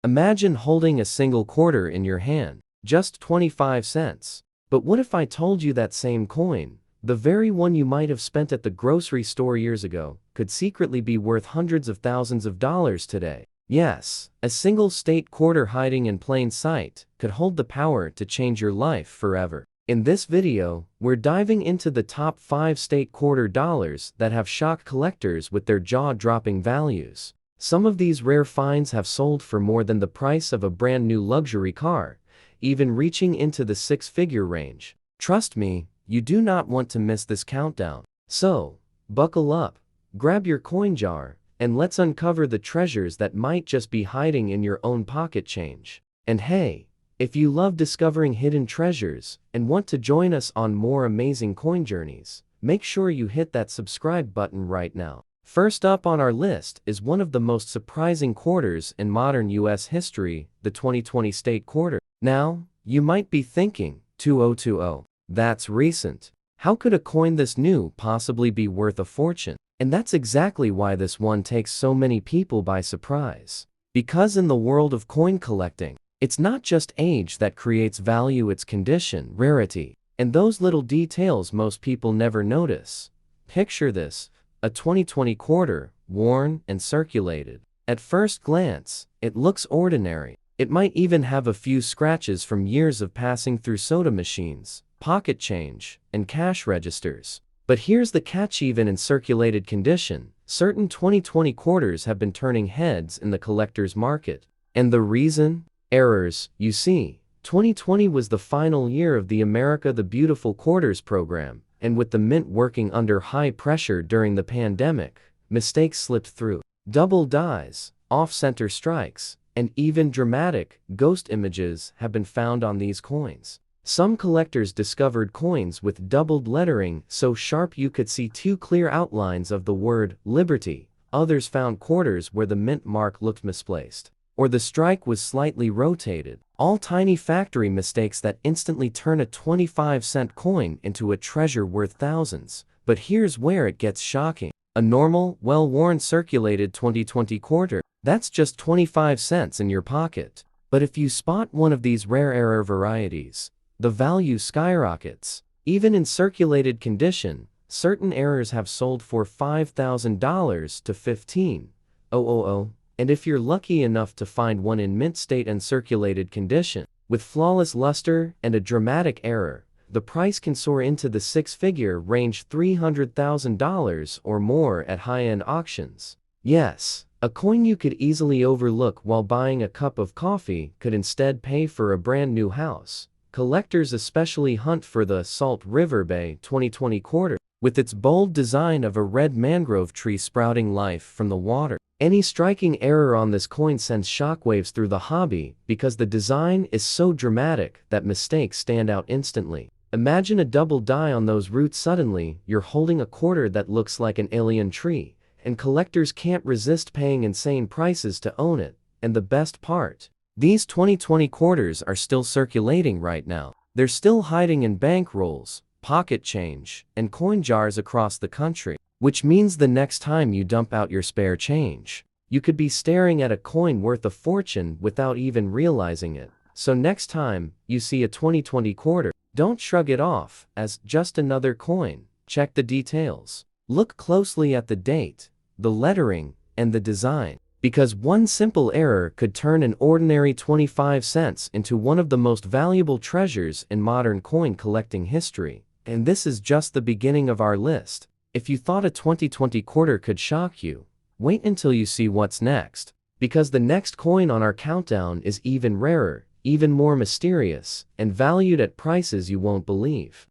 Imagine holding a single quarter in your hand, just 25 cents. But what if I told you that same coin, the very one you might have spent at the grocery store years ago, could secretly be worth hundreds of thousands of dollars today? Yes, a single state quarter hiding in plain sight could hold the power to change your life forever. In this video, we're diving into the top 5 state quarter dollars that have shocked collectors with their jaw-dropping values. Some of these rare finds have sold for more than the price of a brand new luxury car, even reaching into the six-figure range. Trust me, you do not want to miss this countdown. So, buckle up, grab your coin jar, and let's uncover the treasures that might just be hiding in your own pocket change. And hey, if you love discovering hidden treasures and want to join us on more amazing coin journeys, make sure you hit that subscribe button right now. First up on our list is one of the most surprising quarters in modern US history, the 2020 state quarter. Now, you might be thinking, 2020, that's recent. How could a coin this new possibly be worth a fortune? And that's exactly why this one takes so many people by surprise. Because in the world of coin collecting, it's not just age that creates value, it's condition, rarity, and those little details most people never notice. Picture this, a 2020 quarter, worn and circulated. At first glance, it looks ordinary. It might even have a few scratches from years of passing through soda machines, pocket change, and cash registers. But here's the catch: even in circulated condition, certain 2020 quarters have been turning heads in the collector's market. And the reason? Errors. You see, 2020 was the final year of the America the Beautiful Quarters program, and with the mint working under high pressure during the pandemic, mistakes slipped through. Double dies, off-center strikes, and even dramatic, ghost images have been found on these coins. Some collectors discovered coins with doubled lettering so sharp you could see two clear outlines of the word Liberty. Others found quarters where the mint mark looked misplaced, or the strike was slightly rotated. All tiny factory mistakes that instantly turn a 25-cent coin into a treasure worth thousands. But here's where it gets shocking. A normal, well-worn circulated 2020 quarter, that's just 25 cents in your pocket. But if you spot one of these rare error varieties, the value skyrockets. Even in circulated condition, certain errors have sold for $5,000 to $15,000. And if you're lucky enough to find one in mint state and circulated condition, with flawless luster and a dramatic error, the price can soar into the six-figure range, $300,000 or more at high-end auctions. Yes, a coin you could easily overlook while buying a cup of coffee could instead pay for a brand new house. Collectors especially hunt for the Salt River Bay 2020 quarter, with its bold design of a red mangrove tree sprouting life from the water. Any striking error on this coin sends shockwaves through the hobby because the design is so dramatic that mistakes stand out instantly. Imagine a double die on those roots. Suddenly, you're holding a quarter that looks like an alien tree, and collectors can't resist paying insane prices to own it. And the best part? These 2020 quarters are still circulating right now. They're still hiding in bank rolls, pocket change, and coin jars across the country. Which means the next time you dump out your spare change, you could be staring at a coin worth a fortune without even realizing it. So next time you see a 2020 quarter, don't shrug it off as just another coin. Check the details. Look closely at the date, the lettering, and the design. Because one simple error could turn an ordinary 25 cents into one of the most valuable treasures in modern coin collecting history. And this is just the beginning of our list. If you thought a 2020 quarter could shock you, wait until you see what's next. Because the next coin on our countdown is even rarer, even more mysterious, and valued at prices you won't believe.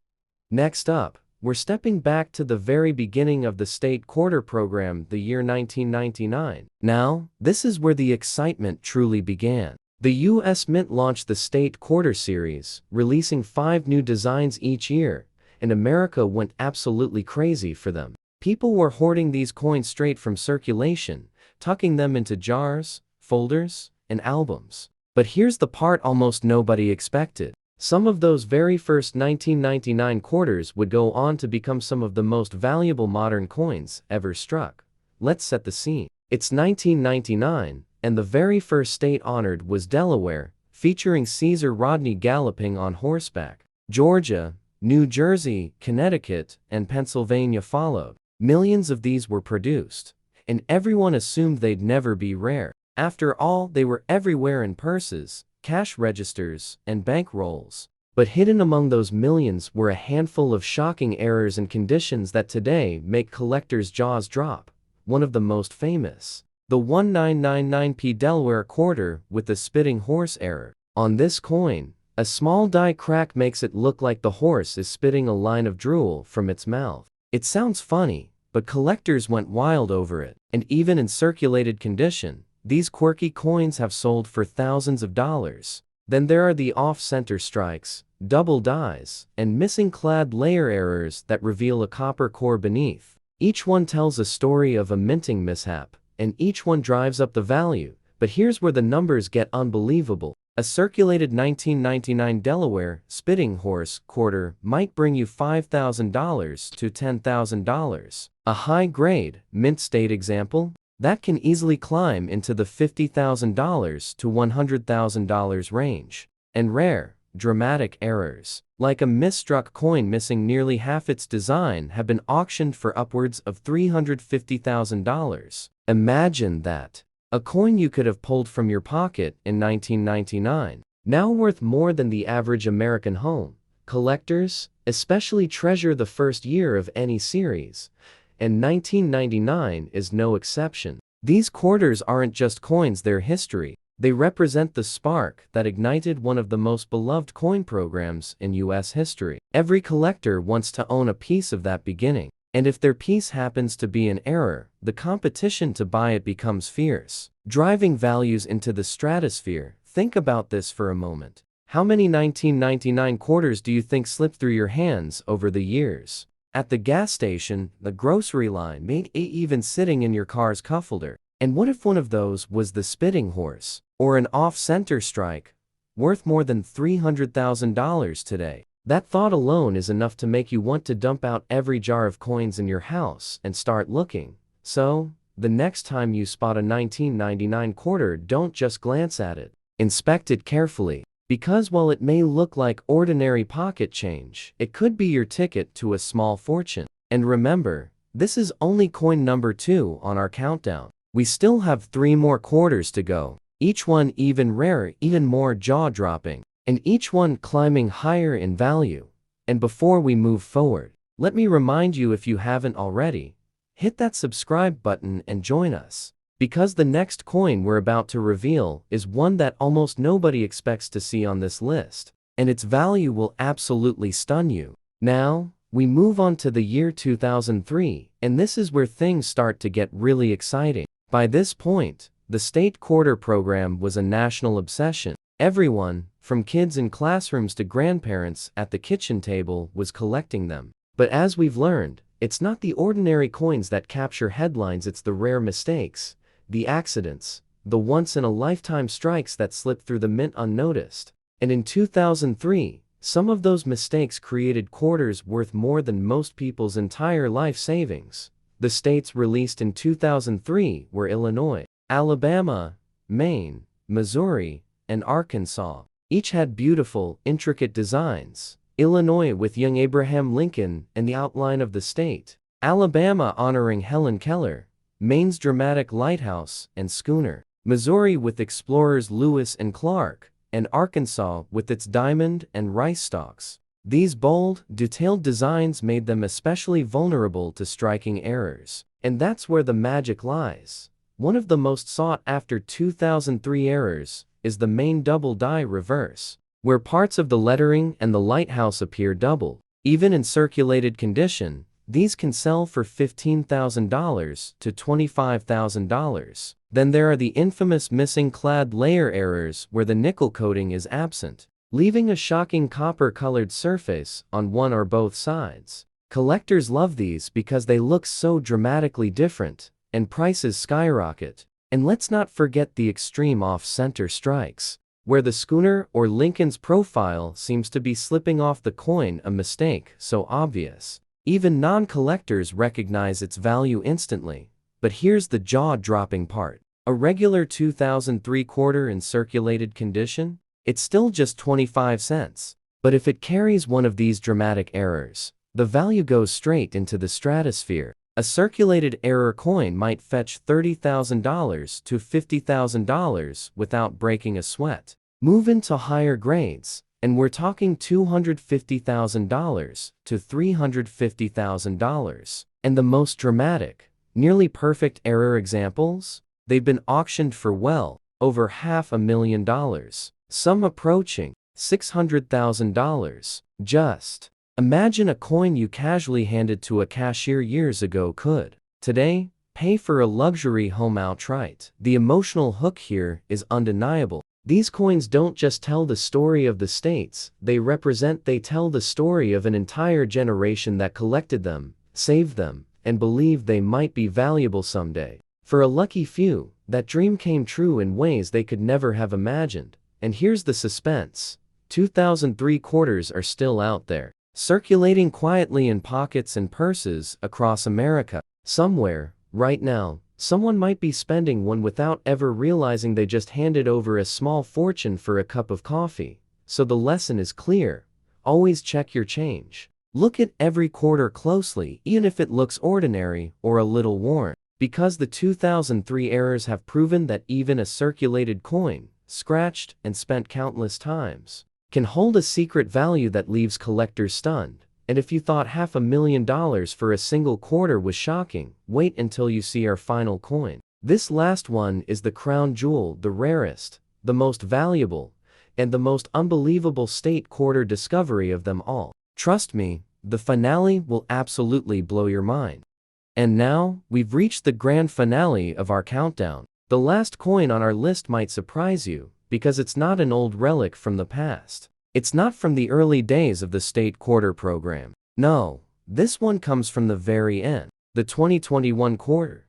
Next up, we're stepping back to the very beginning of the state quarter program, the year 1999. Now, this is where the excitement truly began. The U.S. Mint launched the State Quarter Series, releasing 5 new designs each year, and America went absolutely crazy for them. People were hoarding these coins straight from circulation, tucking them into jars, folders, and albums. But here's the part almost nobody expected. Some of those very first 1999 quarters would go on to become some of the most valuable modern coins ever struck. Let's set the scene. It's 1999, and the very first state honored was Delaware, featuring Caesar Rodney galloping on horseback. Georgia, New Jersey, Connecticut, and Pennsylvania followed. Millions of these were produced, and everyone assumed they'd never be rare. After all, they were everywhere in purses, cash registers, and bank rolls. But hidden among those millions were a handful of shocking errors and conditions that today make collectors' jaws drop. One of the most famous, the 1999p Delaware quarter with the spitting horse error. On this coin, a small die crack makes it look like the horse is spitting a line of drool from its mouth. It sounds funny, but collectors went wild over it. And even in circulated condition, these quirky coins have sold for thousands of dollars. Then there are the off-center strikes, double dies, and missing clad layer errors that reveal a copper core beneath. Each one tells a story of a minting mishap, and each one drives up the value. But here's where the numbers get unbelievable. A circulated 1999 Delaware spitting horse quarter might bring you $5,000 to $10,000. A high-grade, mint state example? That can easily climb into the $50,000 to $100,000 range. And rare, dramatic errors, like a misstruck coin missing nearly half its design, have been auctioned for upwards of $350,000. Imagine that. A coin you could have pulled from your pocket in 1999, now worth more than the average American home. Collectors especially treasure the first year of any series, and 1999 is no exception. These quarters aren't just coins, they're history. They represent the spark that ignited one of the most beloved coin programs in U.S. history. Every collector wants to own a piece of that beginning. And if their piece happens to be an error, the competition to buy it becomes fierce, driving values into the stratosphere. Think about this for a moment. How many 1999 quarters do you think slipped through your hands over the years? At the gas station, the grocery line, maybe even sitting in your car's cup holder. And what if one of those was the spitting horse, or an off-center strike, worth more than $300,000 today? That thought alone is enough to make you want to dump out every jar of coins in your house and start looking. So, the next time you spot a 1999 quarter, don't just glance at it. Inspect it carefully. Because while it may look like ordinary pocket change, it could be your ticket to a small fortune. And remember, this is only coin number 2 on our countdown. We still have 3 more quarters to go, each one even rarer, even more jaw-dropping, and each one climbing higher in value. And before we move forward, let me remind you, if you haven't already, hit that subscribe button and join us. Because the next coin we're about to reveal is one that almost nobody expects to see on this list, and its value will absolutely stun you. Now, we move on to the year 2003, and this is where things start to get really exciting. By this point, the state quarter program was a national obsession. Everyone, from kids in classrooms to grandparents at the kitchen table, was collecting them. But as we've learned, it's not the ordinary coins that capture headlines, it's the rare mistakes, the accidents, the once-in-a-lifetime strikes that slip through the mint unnoticed. And in 2003, some of those mistakes created quarters worth more than most people's entire life savings. The states released in 2003 were Illinois, Alabama, Maine, Missouri, and Arkansas. Each had beautiful, intricate designs. Illinois with young Abraham Lincoln and the outline of the state. Alabama honoring Helen Keller. Maine's dramatic lighthouse and schooner. Missouri with explorers Lewis and Clark. And Arkansas with its diamond and rice stalks. These bold, detailed designs made them especially vulnerable to striking errors. And that's where the magic lies. One of the most sought-after 2003 errors is the Maine double die reverse, where parts of the lettering and the lighthouse appear double. Even in circulated condition, these can sell for $15,000 to $25,000. Then there are the infamous missing clad layer errors, where the nickel coating is absent, leaving a shocking copper-colored surface on one or both sides. Collectors love these because they look so dramatically different, and prices skyrocket. And let's not forget the extreme off-center strikes, where the schooner or Lincoln's profile seems to be slipping off the coin, a mistake so obvious. Even non-collectors recognize its value instantly. But here's the jaw-dropping part. A regular 2003 quarter in circulated condition? It's still just 25 cents. But if it carries one of these dramatic errors, the value goes straight into the stratosphere. A circulated error coin might fetch $30,000 to $50,000 without breaking a sweat. Move into higher grades, and we're talking $250,000 to $350,000. And the most dramatic, nearly perfect error examples? They've been auctioned for well over $500,000, some approaching $600,000. Just imagine a coin you casually handed to a cashier years ago could, today, pay for a luxury home outright. The emotional hook here is undeniable. These coins don't just tell the story of the states they tell the story of an entire generation that collected them, saved them, and believed they might be valuable someday. For a lucky few, that dream came true in ways they could never have imagined. And here's the suspense. 2003 quarters are still out there, circulating quietly in pockets and purses across America. Somewhere, right now, someone might be spending one without ever realizing they just handed over a small fortune for a cup of coffee. So the lesson is clear. Always check your change. Look at every quarter closely, even if it looks ordinary or a little worn. Because the 2003 errors have proven that even a circulated coin, scratched and spent countless times, can hold a secret value that leaves collectors stunned. And if you thought $500,000 for a single quarter was shocking, wait until you see our final coin. This last one is the crown jewel, the rarest, the most valuable, and the most unbelievable state quarter discovery of them all. Trust me, the finale will absolutely blow your mind. And now, we've reached the grand finale of our countdown. The last coin on our list might surprise you, because it's not an old relic from the past. It's not from the early days of the state quarter program. No, this one comes from the very end, the 2021 quarter.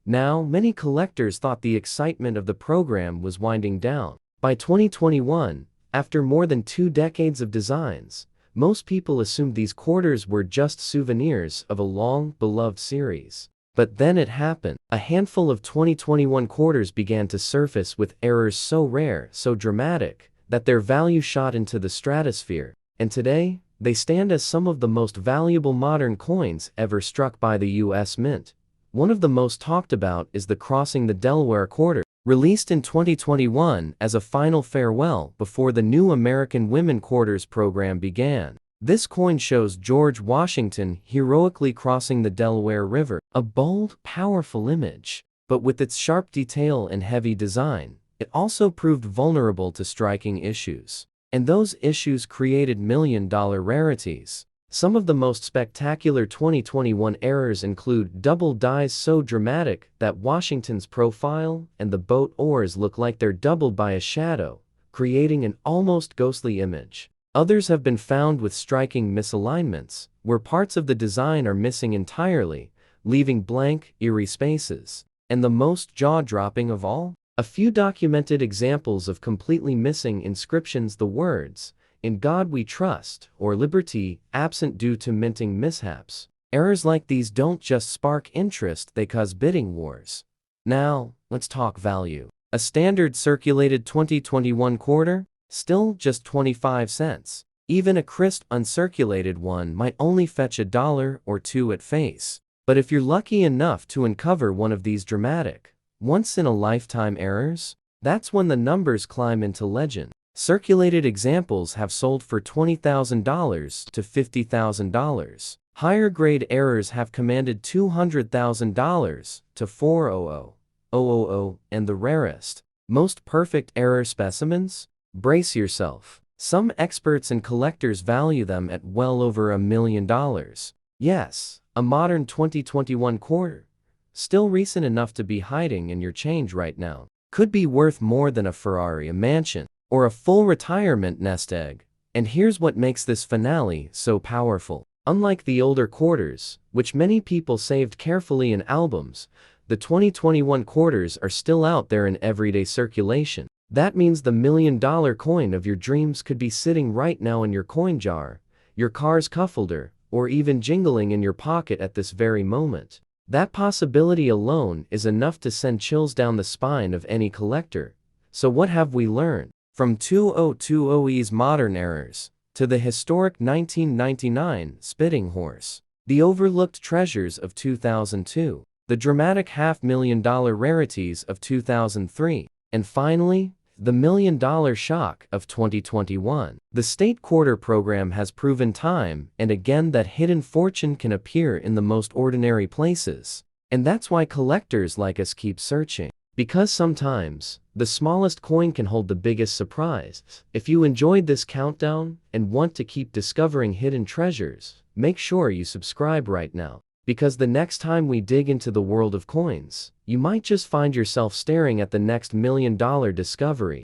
Now, many collectors thought the excitement of the program was winding down. By 2021, after more than 2 decades of designs, most people assumed these quarters were just souvenirs of a long-beloved series. But then it happened. A handful of 2021 quarters began to surface with errors so rare, so dramatic, that their value shot into the stratosphere. And today, they stand as some of the most valuable modern coins ever struck by the U.S. Mint. One of the most talked about is the Crossing the Delaware quarter, released in 2021 as a final farewell before the new American Women Quarters program began. This coin shows George Washington heroically crossing the Delaware River, a bold, powerful image. But with its sharp detail and heavy design, it also proved vulnerable to striking issues. And those issues created million-dollar rarities. Some of the most spectacular 2021 errors include double dies so dramatic that Washington's profile and the boat oars look like they're doubled by a shadow, creating an almost ghostly image. Others have been found with striking misalignments, where parts of the design are missing entirely, leaving blank, eerie spaces. And the most jaw-dropping of all? A few documented examples of completely missing inscriptions, the words, "In God We Trust," or "Liberty," absent due to minting mishaps. Errors like these don't just spark interest, they cause bidding wars. Now, let's talk value. A standard circulated 2021 quarter? Still just 25 cents. Even a crisp uncirculated one might only fetch $1 or $2 at face. But if you're lucky enough to uncover one of these dramatic, once-in-a-lifetime errors, that's when the numbers climb into legend. Circulated examples have sold for $20,000 to $50,000. Higher-grade errors have commanded $200,000 to $400,000. And the rarest, most perfect error specimens? Brace yourself. Some experts and collectors value them at well over $1 million. Yes, a modern 2021 quarter, still recent enough to be hiding in your change right now, could be worth more than a Ferrari, a mansion, or a full retirement nest egg. And here's what makes this finale so powerful. Unlike the older quarters, which many people saved carefully in albums, the 2021 quarters are still out there in everyday circulation. That means the $1 million coin of your dreams could be sitting right now in your coin jar, your car's cuff holder, or even jingling in your pocket at this very moment. That possibility alone is enough to send chills down the spine of any collector. So what have we learned? From 2020's modern errors to the historic 1999 spitting horse, the overlooked treasures of 2002, the dramatic $500,000 rarities of 2003, and finally, the $1 million shock of 2021. The state quarter program has proven time and again that hidden fortune can appear in the most ordinary places. And that's why collectors like us keep searching. Because sometimes, the smallest coin can hold the biggest surprise. If you enjoyed this countdown and want to keep discovering hidden treasures, make sure you subscribe right now. Because the next time we dig into the world of coins, you might just find yourself staring at the next $1 million discovery.